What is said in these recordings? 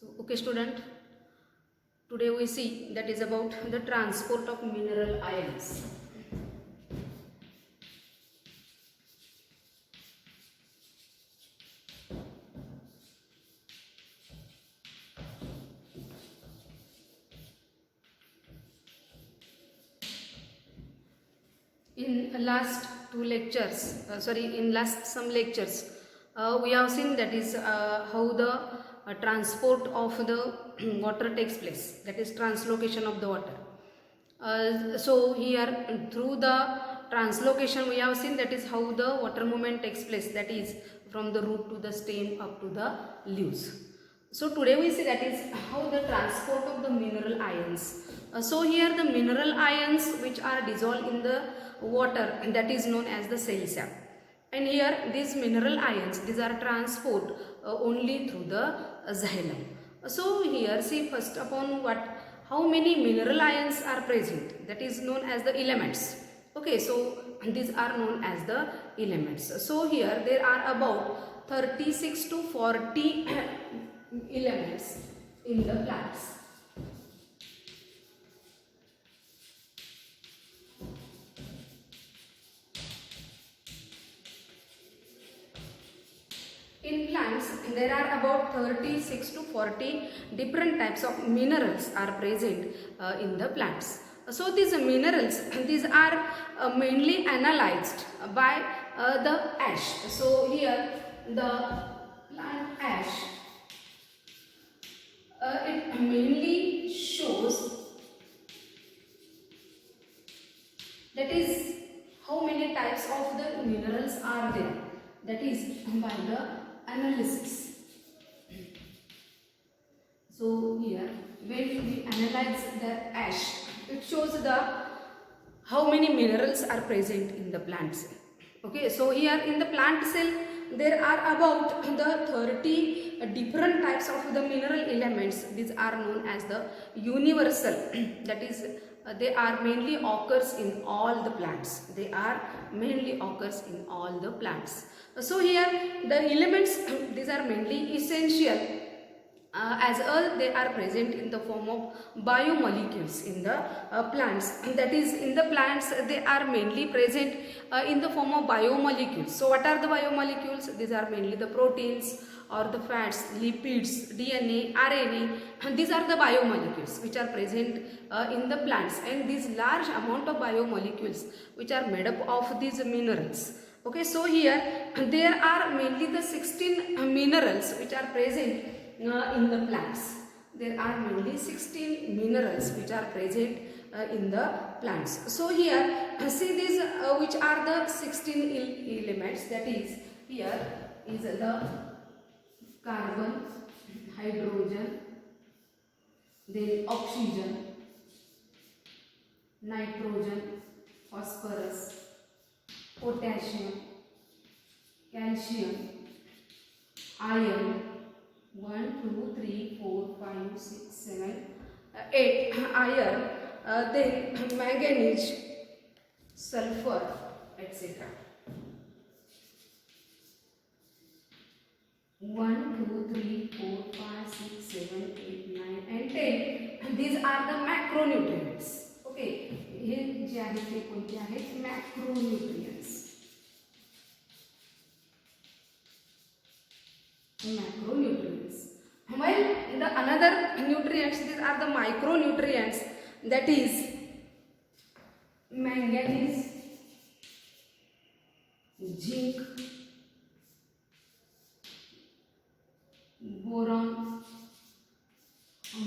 Okay student, today we see that is about the transport of mineral ions. In last two lectures, in last some lectures, we have seen that is how the transport of the water takes place, that is translocation of the water. So here through the translocation we have seen that is how the water movement takes place, that is from the root to the stem up to the leaves. So today we see that is how the transport of the mineral ions. So here the mineral ions which are dissolved in the water, that is known as the cell sap. And here these mineral ions, these are transport only through the xylem. So here see first upon how many mineral ions are present, that is known as the elements. Okay, so these are known as the elements. So here there are about 36 to 40 elements in the plants. In plants, there are about 36 to 40 different types of minerals are present in the plants. So these minerals, these are mainly analyzed by the ash. So here the plant ash, it mainly shows that is how many types of the minerals are there, that is by the analysis. So here when we analyze the ash, it shows the how many minerals are present in the plant cell. Okay, so here in the plant cell there are about the 30 different types of the mineral elements. These are known as the universal, that is they are mainly occurs in all the plants. They are mainly occurs in all the plants. So here the elements, these are mainly essential as they are present in the form of biomolecules in the plants. That is in the plants they are mainly present in the form of biomolecules. So what are the biomolecules? These are mainly the proteins or the fats, lipids, DNA, RNA, and these are the biomolecules which are present in the plants, and these large amount of biomolecules which are made up of these minerals. Okay, so here there are mainly the 16 minerals which are present in the plants. There are mainly 16 minerals which are present in the plants. So here see these which are the 16 elements, that is here is the carbon, hydrogen, then oxygen, nitrogen, phosphorus, potassium, calcium, iron, 1, 2, 3, 4, 5, 6, 7, 8 iron, then manganese, sulfur, etc. 1, 2, 3, 4, 5, 6, 7, 8, 9 and 10. These are the macronutrients. Okay, हे जे आहेत ते कोणते आहेत? Macronutrients. Macronutrients. While the another nutrients, these are the micronutrients, that is manganese, zinc, boron,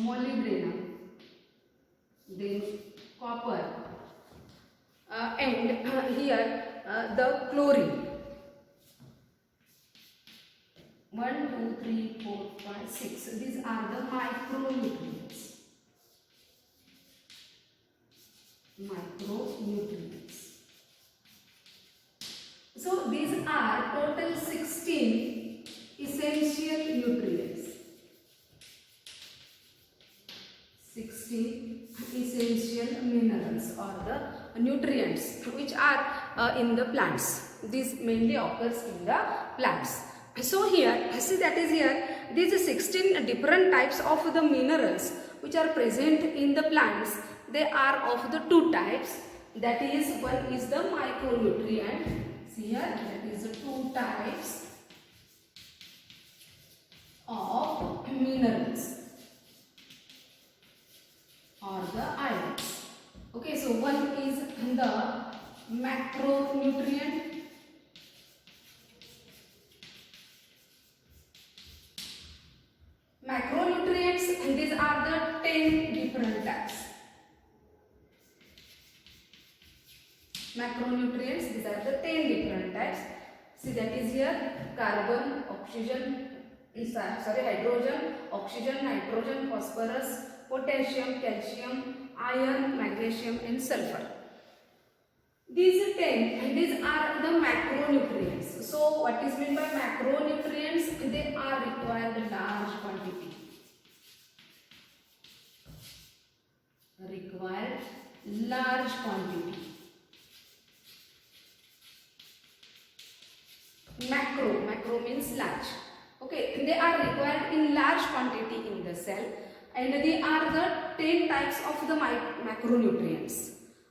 molybdenum, then copper, and here the chlorine. 1, 2, 3, 4, 5, 6. These are the micronutrients. Micronutrients. So these are total 16 essential nutrients. 16 essential minerals or the nutrients which are in the plants. This mainly occurs in the plants. So here, see that is here, these 16 different types of the minerals which are present in the plants, they are of the two types. That is, one is the micronutrient. See here, that is the two types of minerals or the ions. Okay, so one is the macronutrient. Macronutrients, and these are the 10 different types. Macronutrients, these are the 10 different types. See that is here, carbon, oxygen, hydrogen, oxygen, nitrogen, phosphorus, potassium, calcium, iron, magnesium and sulfur. These 10, and these are the macronutrients. So what is meant by macronutrients? They are required in large quantity. Required large quantity. Macro means large. Okay, they are required in large quantity in the cell, and they are the 10 types of the macronutrients.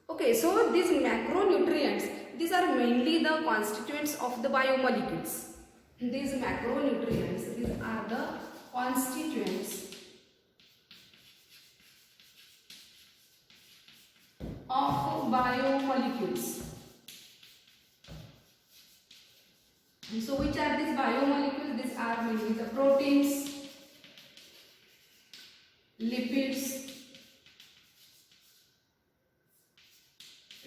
Okay, so these macronutrients, these are mainly the constituents of the biomolecules. These macronutrients, these are the constituents of biomolecules. So which are these biomolecules? These are mainly the proteins, lipids,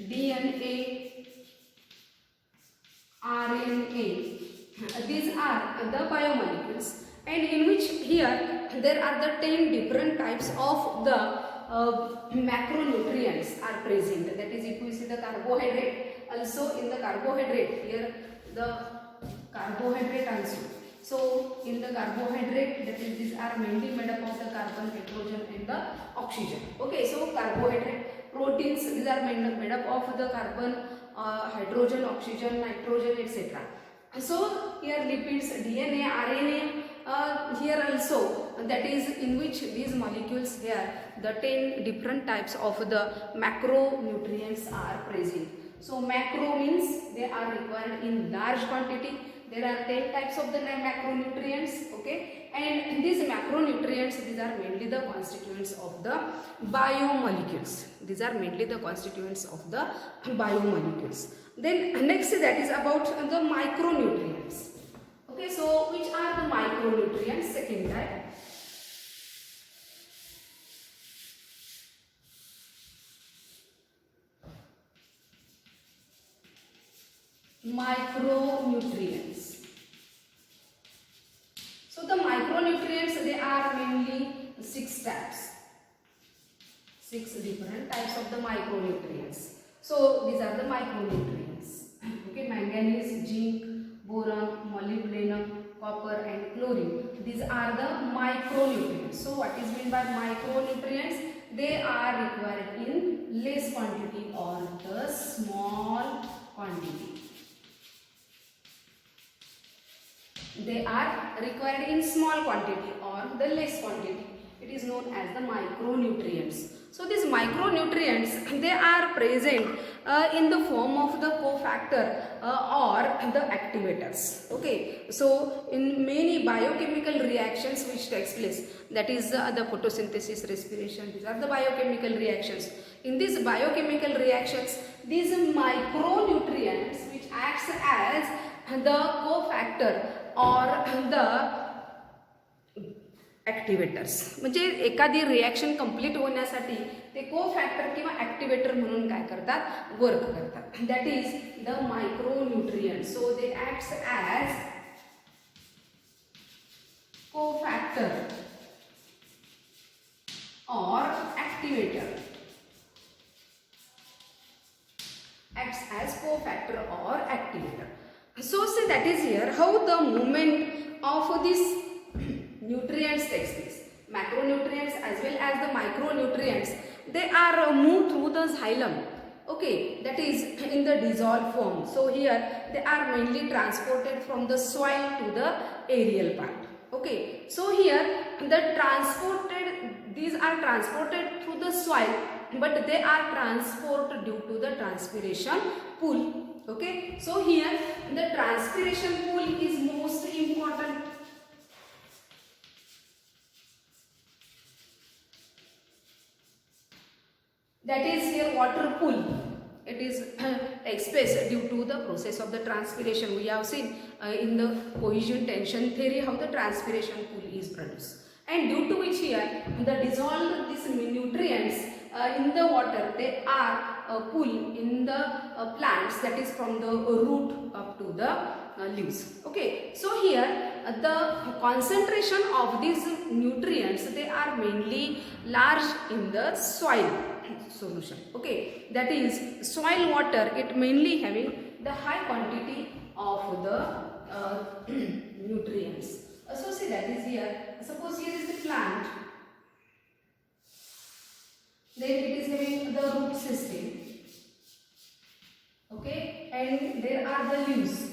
DNA, RNA. These are the biomolecules, and in which here there are the 10 different types of the macronutrients are present. That is, if we see the carbohydrate, also in the carbohydrate, here the carbohydrate also. So in the carbohydrate, that is, these are mainly made up of the carbon, hydrogen and the oxygen. Okay, so carbohydrate. Proteins, these are made up of the carbon, hydrogen, oxygen, nitrogen, etc. So here lipids, DNA, RNA, here also, that is in which these molecules here, the 10 different types of the macronutrients are present. So macro means they are required in large quantity. There are 10 types of the macronutrients, okay, and these macronutrients, these are mainly the constituents of the biomolecules. These are mainly the constituents of the biomolecules. Then next, that is about the micronutrients. Okay, so which are the micronutrients? Second type. Micronutrients. So the micronutrients, they are mainly 6 types. 6 different types of the micronutrients. So these are the micronutrients. Okay, manganese, zinc, boron, molybdenum, copper and chlorine. These are the micronutrients. So what is meant by micronutrients? They are required in less quantity or the small quantity. They are required in small quantity or the less quantity. It is known as the micronutrients. So these micronutrients, they are present in the form of the cofactor or the activators. Okay, so in many biochemical reactions which takes place, that is the photosynthesis, respiration, these are the biochemical reactions. In these biochemical reactions, these micronutrients which acts as the cofactor or the ॲक्टिवेटर्स, म्हणजे एखादी reaction complete होण्यासाठी ते कोफॅक्टर किंवा activator म्हणून काय करतात, work करतात. That is the micronutrient. So they acts as cofactor or activator. Acts as cofactor or activator. So say that is here how the movement of these nutrients takes place. Macronutrients as well as the micronutrients, they are moved through the xylem. okay, that is in the dissolved form. So here they are mainly transported from the soil to the aerial part. Okay, so here these are transported through the soil, but they are transported due to the transpiration pool. Okay, so here the transpiration pool is most important. That is here water pool. It is expressed due to the process of the transpiration. We have seen in the cohesion tension theory how the transpiration pool is produced, and due to which here the dissolved these nutrients in the water, they are pool in the plants, that is from the root up to the leaves. Okay, so here the concentration of these nutrients, they are mainly large in the soil solution. Okay, that is soil water, it mainly having the high quantity of the nutrients. So see, that is here, suppose here is the plant, then it is having the root system, okay, and there are the leaves.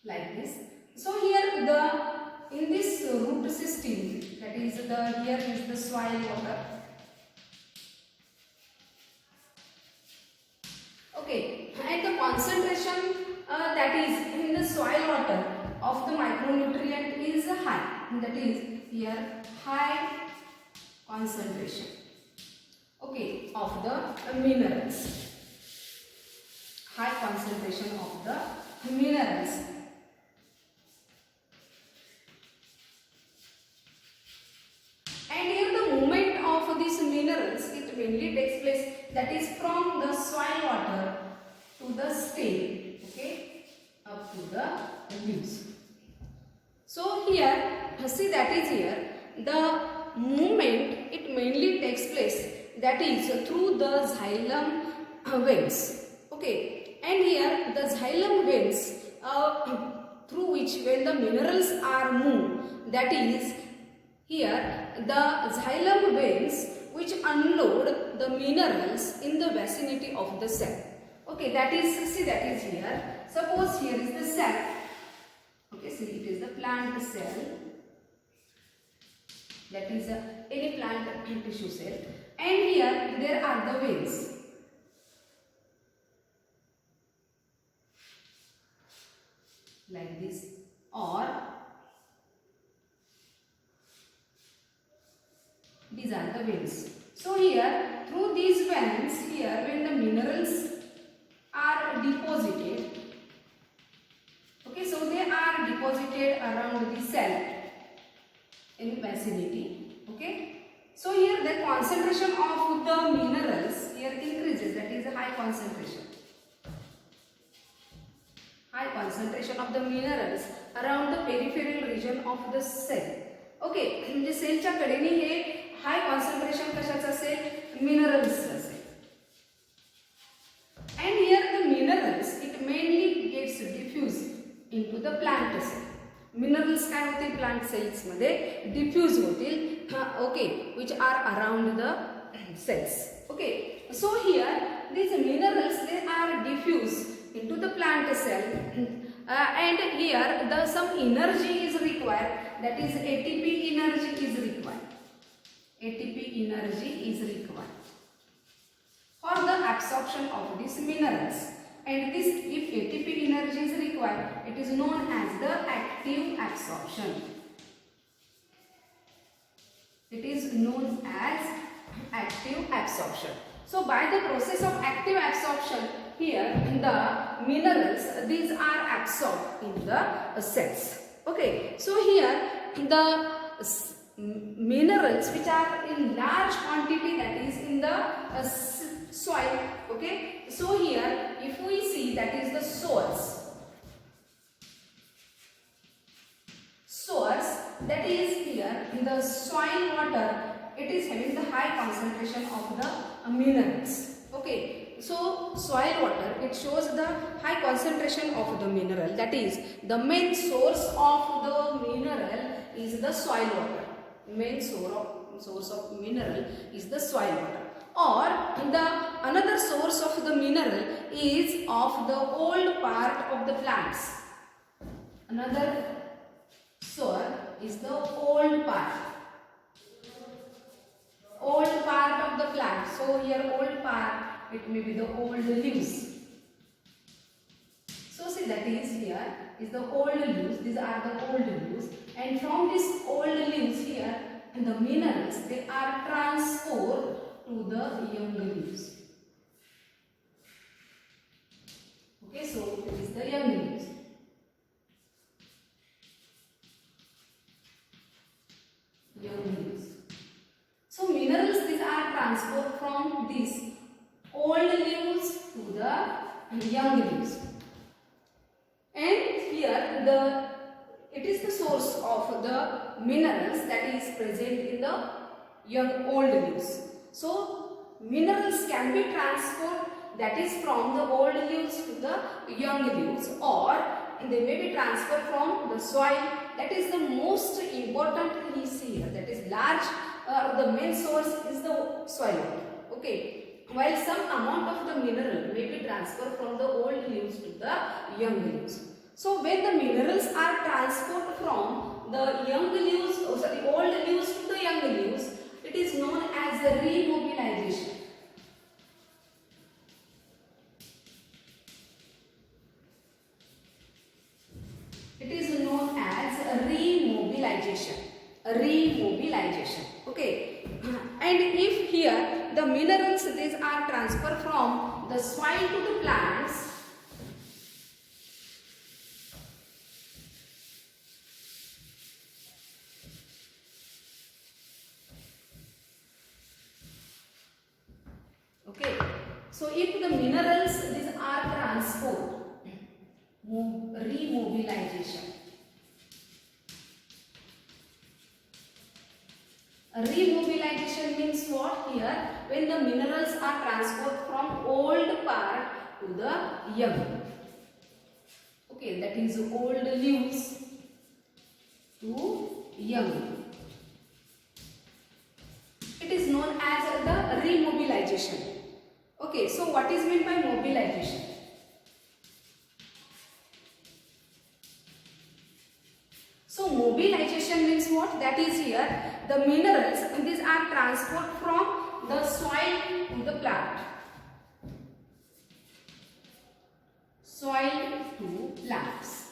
Like this. So here in this root system, that is here is the soil water. Okay, and the concentration that is in the soil water of the micronutrient is high. That is here high concentration. Okay, of the minerals. High concentration of the minerals. Mainly takes place, that is from the soil water to the stem, okay, up to the leaves. So here, see, that is here the movement, it mainly takes place, that is through the xylem veins. Okay, and here the xylem veins through which when the minerals are moved, that is here the xylem veins which unload the minerals in the vicinity of the cell. Okay, that is, see, that is here. Suppose here is the cell. Okay, see, it is the plant cell. That is any plant tissue cell. And here there are the veins. Like this. Or these are the veins. So here through these veins, here when the minerals are deposited, okay, so they are deposited around the cell in vicinity. Okay, so here the concentration of the minerals here increases, that is a high concentration. High concentration of the minerals around the peripheral region of the cell. Okay, म्हणजे सेलच्या कडेने हे हाय concentration कशाचं असेल, minerals असेल. And here the minerals, it mainly gets diffused into the plant cell. Minerals काय होतील plant cells मध्ये diffuse होतील, okay, which are around the cells. Okay, so here these minerals, they are diffused into the plant cell, and here some energy is required, that is ATP energy is required. ATP energy is required for the absorption of these minerals, and this, if ATP energy is required, it is known as the active absorption. It is known as active absorption. So by the process of active absorption, here the minerals, these are absorbed in the cells. Okay, so here the minerals which are in large quantity, that is in the soil. Okay, so here if we see, that is the source, that is here in the soil water, it is having the high concentration of the minerals. Okay, so soil water, it shows the high concentration of the mineral. That is, the main source of the mineral is the soil water. Main source of mineral is the soil water. Or the another source of the mineral is of the old part of the plants. Another source is the old part of the plant. So here old part, it may be the old leaves. So see, that is here is the old leaves. These are the old leaves, and from these old leaves here, and the minerals, they are transferred to the young leaves. Okay, so it is the young leaves. So minerals, these are transferred from these old leaves to the young leaves. And here it is the source of the minerals that is present in the young old leaves. So minerals can be transferred, that is from the old leaves to the young leaves, or they may be transferred from the soil. That is the most important is here. That is large, the main source is the soil. Okay. While some amount of the mineral may be transferred from the old leaves to the young leaves. So when the minerals are transferred from the young leaves, old leaves to the young leaves, it is known as a remobilization. It is known as a remobilization. Okay. And if here the minerals, these are transferred from the soil to the plants, okay. So if the minerals, these are transferred, remobilization. Remobilization means what here? When the minerals are transferred from old part to the young. Okay, that is old leaves to young. It is known as the remobilization. Okay, so what is meant by mobilization? So mobilization means what? That is here the minerals, these are transferred from the soil to the plant. Soil to plants.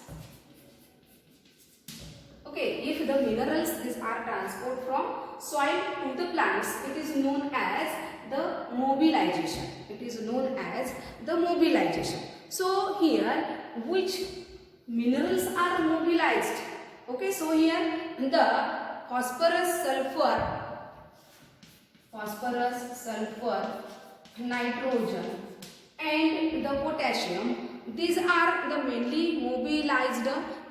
Okay, if the minerals, these are transferred from soil to the plants, it is known as the mobilization. It is known as the mobilization. So here, which minerals are mobilized? Okay, so here the phosphorus, sulfur, nitrogen and the potassium, these are the mainly mobilized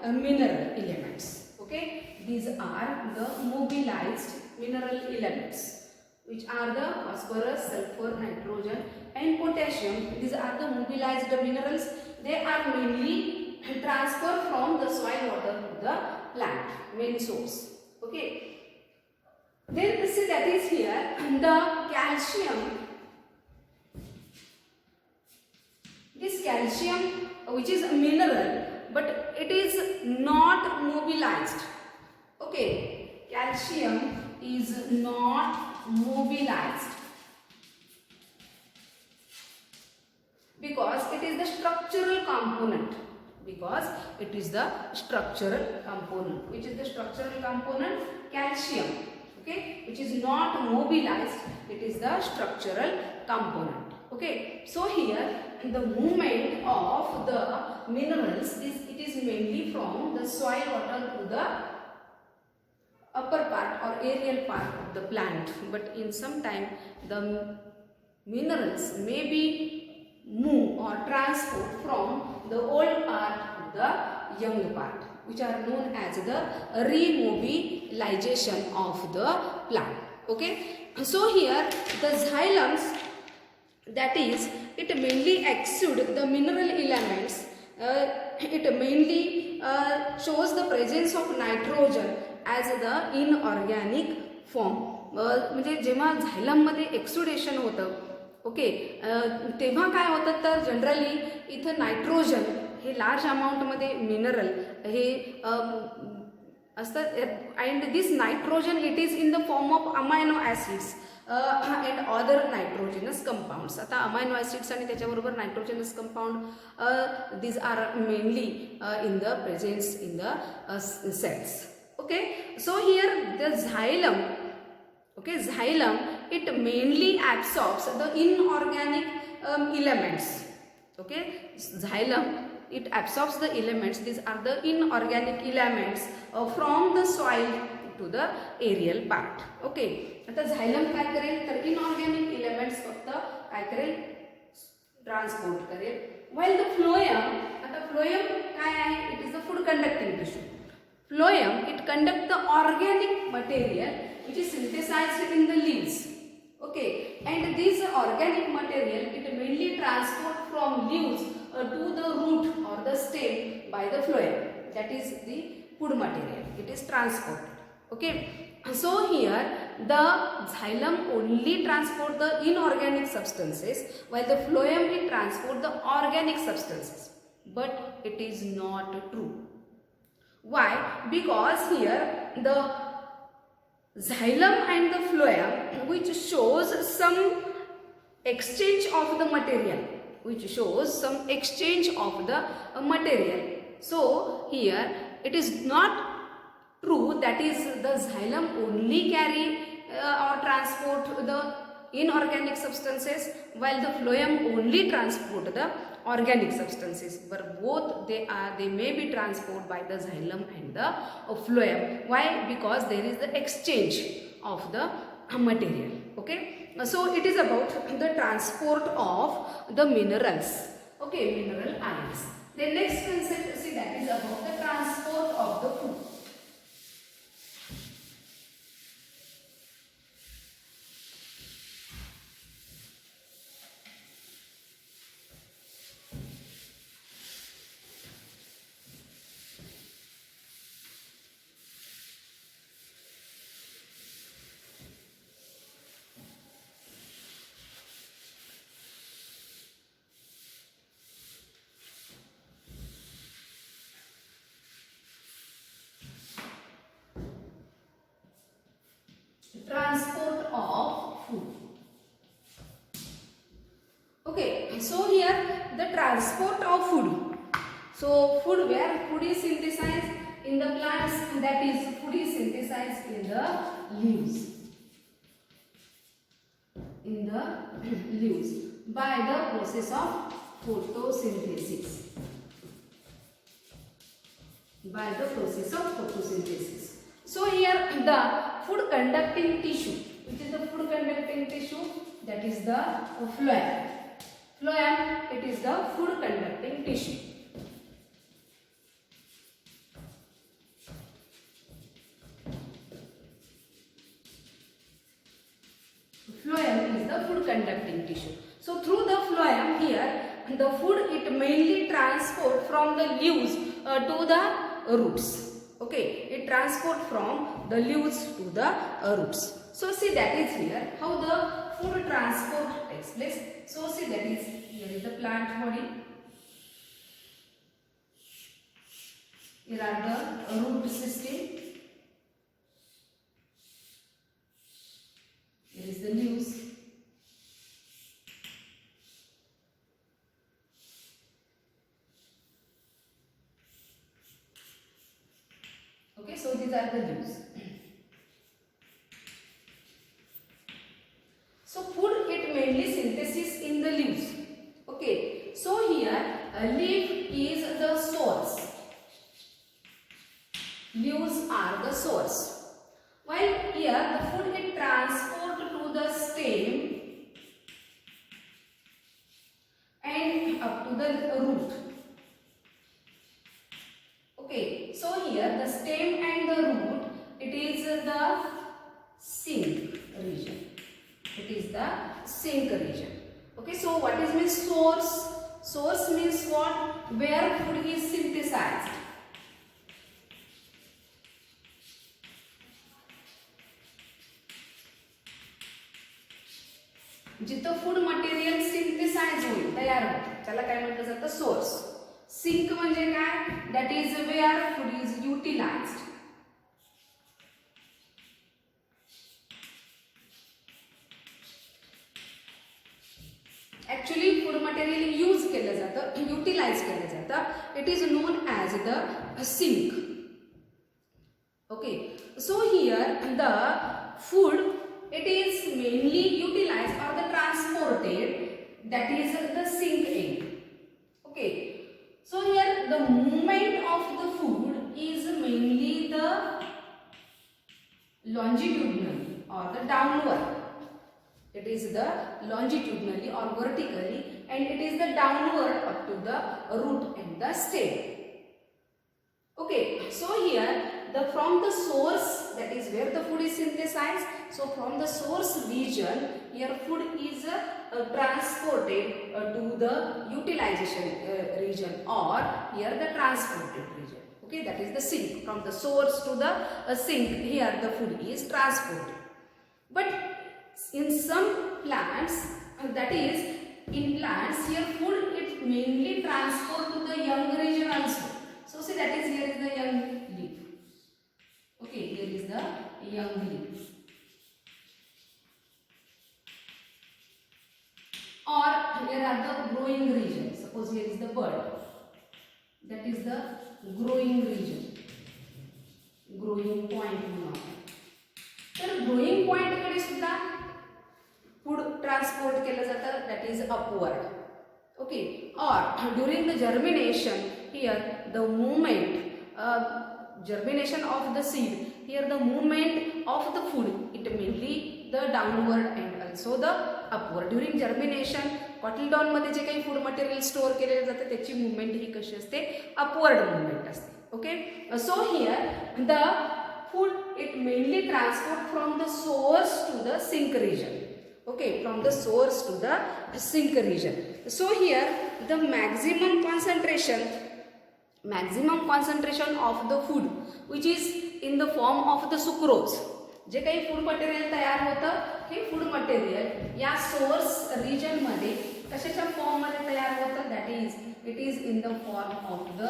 mineral elements. Okay, these are the mobilized mineral elements, which are the phosphorus, sulfur, nitrogen and potassium. These are the mobilized minerals. They are mainly transferred from the soil water to the plant, main source. Okay. Then see, that is here the calcium. This calcium, which is a mineral, but it is not mobilized. Okay, calcium is not mobilized because it is the structural component. Because it is the structural component. Which is the structural component? Calcium. Okay, which is not mobilized. It is the structural component. Okay, so here the movement of the minerals it is mainly from the soil water to the upper part or aerial part of the plant. But in some time the minerals may be moved or transferred from the old part to the young part, which are known as the remobilization of the plant. Okay, so here the xylems, that is, it mainly exude the mineral elements. It mainly shows the presence of nitrogen as the inorganic form. म्हणजे जेव्हा झायलममध्ये exudation होतं, okay, तेव्हा काय होतं तर generally इथं nitrogen हे large अमाऊंटमध्ये मिनरल हे असतात. And this nitrogen it is in the form of amino acids and other nitrogenous compounds. आता अमायनो ॲसिड्स आणि त्याच्याबरोबर nitrogenous compound these are mainly in the presence in the cells. Okay, so here the xylem, okay, xylem it mainly absorbs the inorganic elements. Okay, xylem it absorbs the elements, these are the inorganic elements from the soil to the aerial part. Okay, आता xylem काय करेल तर inorganic elements फक्त काय करेल transport करेल. while the phloem, आता phloem काय आहे, it is the food conducting tissue. Phloem it conduct the organic material which is synthesized in the leaves. Okay, and this organic material it mainly transport from leaves to the root or the stem by the phloem, that is the food material, it is transported. Okay, so here the xylem only transport the inorganic substances while the phloem it transport the organic substances, but it is not true. Why? Because here the xylem and the phloem which shows some exchange of the material, which shows some exchange of the material. So here it is not true that is the xylem only carry or transport the inorganic substances while the phloem only transport the organic substances, but both they may be transported by the xylem and the phloem. Why? Because there is the exchange of the material. Okay, so it is about the transport of the minerals. Okay, mineral ions. The next concept, see, that is about the transport of the food. Transport of food. Okay, so here the transport of food. So food, where food is synthesized in the plants, that is food is synthesized in the leaves. In the leaves by the process of photosynthesis. By the process of photosynthesis. So here the food conducting tissue, which is the food conducting tissue, that is the phloem. Phloem, it is the food conducting tissue. Phloem is the food conducting tissue. So through the phloem here, the food it mainly transport from the leaves to the roots. Okay, it transport from the leaves to the roots. So see, that is here how the food transport takes place. So see, that is, here is the plant body. Here are the root system. Here is the leaves. Okay, so these are the leaves. So food it mainly synthesis in the leaves. Okay, so here a leaf is the source. Leaves are the source. While here the food it transport to the stem and up to the root. Okay, so here the stem and the root, it is the sink region. It is the sink region. Okay, so what is means source? Source means what? Where food is synthesized. जिथं food material synthesise होईल, तयार होईल, त्याला काय म्हटलं जातं? Source. Sink म्हणजे काय? That is where food is utilised. Actually food material use केलं जातं, युटिलाइज केलं जातं. It is known as the sink. Okay, so here the food, it is mainly utilized or the transported, that is the sink end. Okay, so here the movement of the food is mainly the longitudinally or the downward. It is the longitudinally or vertically, and it is the downward up to the root and the stem. Okay, so here from the source, that is where the food is synthesized. So from the source region, here food is transported to the utilization region, or here the transported region. Okay, that is the sink. From the source to the sink, here the food is transported. But in some plants, that is in plants, here food it mainly transport to the young region also. So see, that is here is the young leaf. Okay, here is the young leaf. Or here are the growing region. Suppose here is the bud. That is the growing region. Growing point म्हणून. तर growing point कडे सुद्धा food transport केलं जातं. That is upward. Okay. Or during the germination, here the movement. Germination of the seed, here the movement of the food, it mainly the downward and also the upward. During germination, कॉटलडॉन मध्ये जे काही food material store केलेलं जातं त्याची movement ही कशी असते? Upward movement असते. Okay, so here the food it mainly transport from the source to the sink region. Okay, from the source to the sink region. So here the maximum concentration of the food which is in the form of the sucrose. जे काही food material तयार होतं हे food material या source region मध्ये कशाच्या form मध्ये तयार होतं? That is it is in the form of the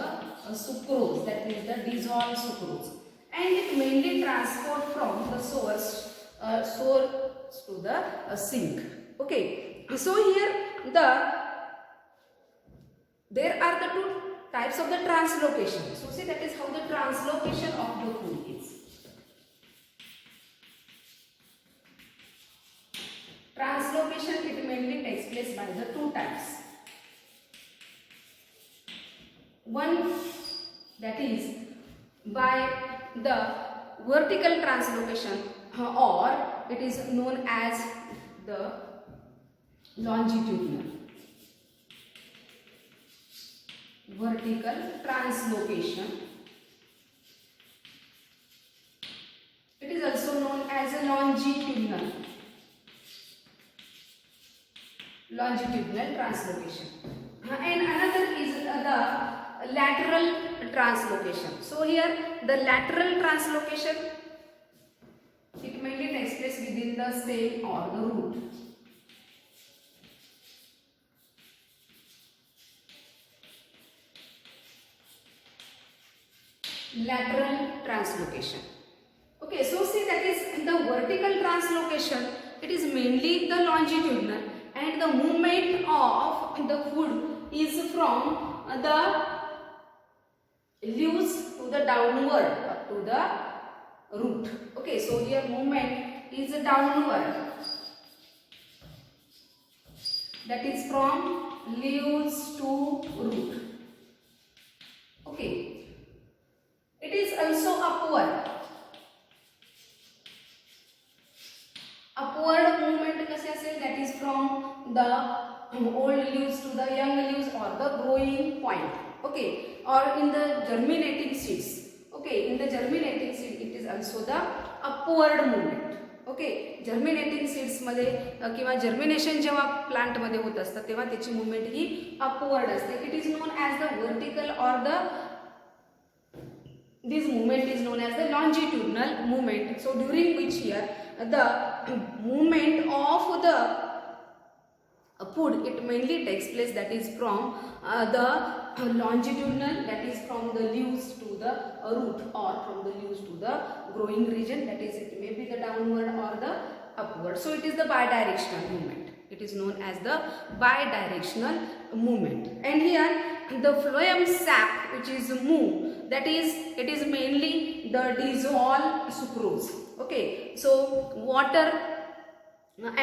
sucrose, that is the dissolved sucrose, and it mainly transport from the source to the sink. Okay, so here there are the two types of the translocation. So see, that is how the translocation of the food is. Translocation, it mainly takes place by the two types. One, that is by the vertical translocation, or it is known as the longitudinal. Vertical translocation, it is also known as a longitudinal translocation. And another is the lateral translocation. So here the lateral translocation, it mainly takes place within the stem or the root. Lateral translocation. Okay, so see, that is the vertical translocation, it is mainly the longitudinal, and the movement of the food is from the leaves to the downward up to the root. Okay, so here movement is downward, that is from leaves to root. Okay, it is also upward. Upward movement कसे असेल? That is from the old leaves to the young leaves or the growing point. Okay, or in the germinating seeds. Okay, in the germinating seed, it is also the upward movement. Okay. Okay, germinating सीड्समध्ये किंवा germination जेव्हा प्लांटमध्ये होत असतं तेव्हा त्याची movement ही upward असते. It is known as the vertical or the this movement is known as the longitudinal movement. So during which year the movement of the food it mainly takes place, that is from the longitudinal, that is from the leaves to the root, or from the leaves to the growing region, that is it may be the downward or the upward. So it is the bidirectional movement. It is known as the bidirectional movement. And here the phloem sap which is move, that is it is mainly the dissolved sucrose. Okay, so water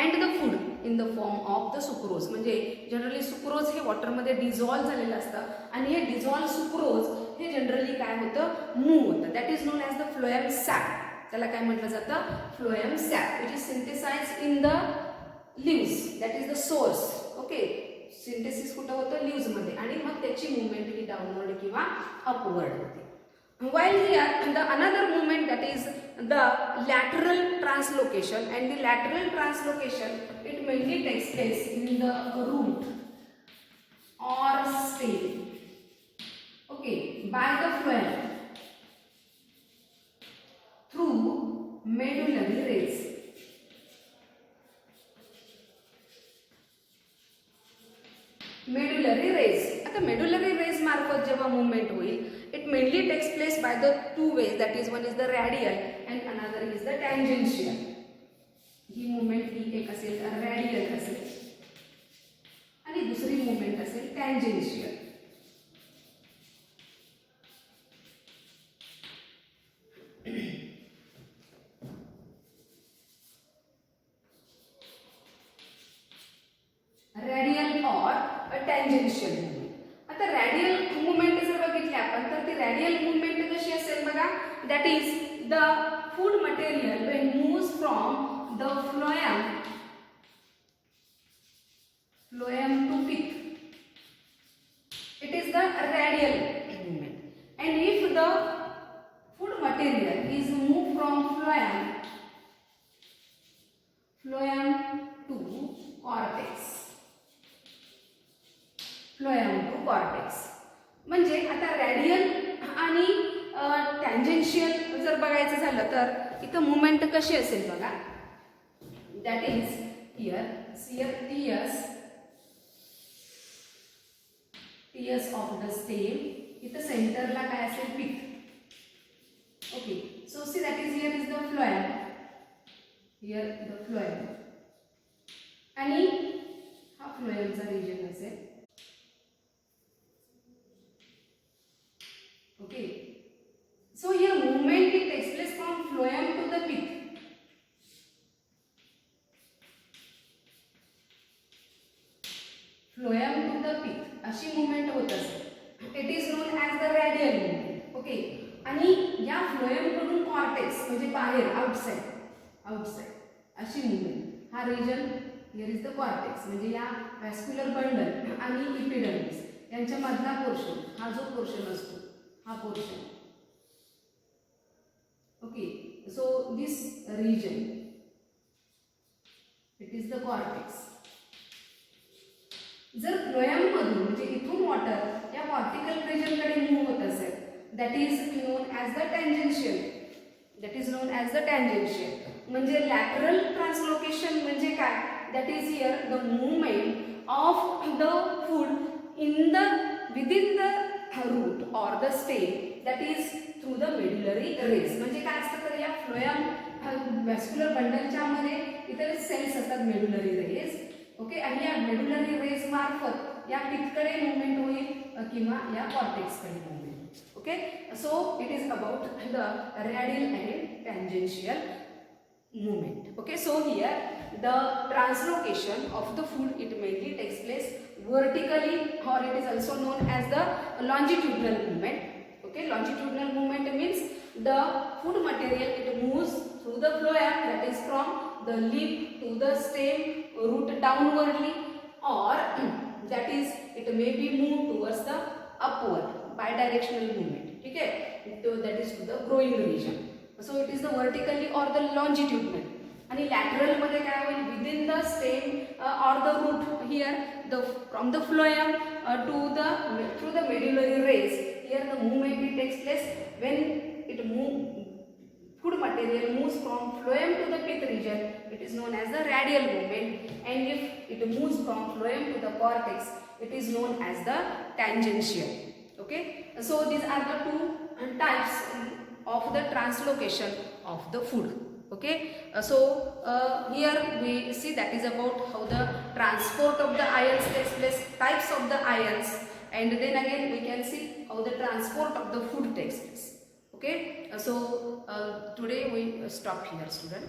and the food in the form of the sucrose, म्हणजे generally sucrose हे वॉटरमध्ये dissolve झालेलं असतं आणि हे dissolve sucrose हे generally काय होतं, मूव होतं. That is known as the phloem sap. त्याला काय म्हटलं जातं, phloem sap, which is synthesised in the leaves, that is the source. Okay, synthesis कुठं होतं, लीव्समध्ये, आणि मग त्याची मुवमेंट ही डाऊनवर्ड किंवा अपवर्ड होते. While here the another movement, that is the lateral translocation, and the lateral translocation it mainly takes place in the root or stem, okay, by the phloem through medullary rays. Medullary rays. आता medullary rays मार्फत जेव्हा movement होईल, it mainly takes place by the two ways, that is one is the radial and another is the tangential. He movement ही एक असेल radial असेल आणि दुसरी movement असेल tangential. radial or a tangential movement. आता radial movement जर बघितली आपण तर ती radial movement कशी असेल बघा, that is the food material when moves from the phloem to pith, it is the radial movement. And if the food material is moved from phloem to cortex, phloem to cortex, म्हणजे आता radial आणि tangential जर बघायचं झालं तर इथं movement कशी असेल बघा, that is here TS of the stem, इथं सेंटरला काय असेल, pith. Okay, so see that is here is the phloem, आणि हा फ्लोएमचा रिजन असेल. Okay, so here movement it takes place from phloem to the pith. Phloem to the pith अशी movement होत असेल. It is known as the radial movement. Okay, आणि या phloem कडून cortex म्हणजे बाहेर outside अशी movement. हा region here is the cortex म्हणजे या vascular bundle आणि epidermis यांच्या मधला पोर्शन, हा जो पोर्शन असतो हा portion. Okay, so this region it is the cortex. जर फ्लोएम मधून म्हणजे इथून वॉटर या कॉर्टिकल रिजन कडे मूव्ह होत असेल, that is known as the tangential. म्हणजे लॅटरल ट्रान्सलोकेशन म्हणजे काय, that is here the movement of the food within the root or the stem, that is through the medullary rays. म्हणजे काय असतं तर या फ्लोएम व्हॅस्क्युलर बंडलच्या मध्ये इथे सेल्स असतात मेडुलरी रेज. ओके, आणि या मेडुलरी रेज मार्फत या पिथकडे मुवमेंट होईल किंवा या कॉर्टेक्सकडे movement. Okay, so it is about the radial and tangential movement. Okay, so here the translocation of the food it mainly takes place vertically, or it is also known as the longitudinal movement. Okay, longitudinal movement means the food material it moves through the phloem, that is from the leaf to the stem, root downwardly, or that is it may be moved towards the upward bidirectional movement. Okay, that is to the growing region. So it is the vertically or the longitudinal. आणि lateral मध्ये काय होईल, within the stem or the root here the from the phloem to the through the medullary rays, here the movement takes place when it food material moves from phloem to the pith region, it is known as the radial movement, and if it moves from phloem to the cortex, it is known as the tangential. Okay, so these are the two types of the translocation of the food. Okay, here we see that is about how the transport of the ions takes place, types of the ions, and then again we can see how the transport of the food takes place. Okay, today we stop here, student.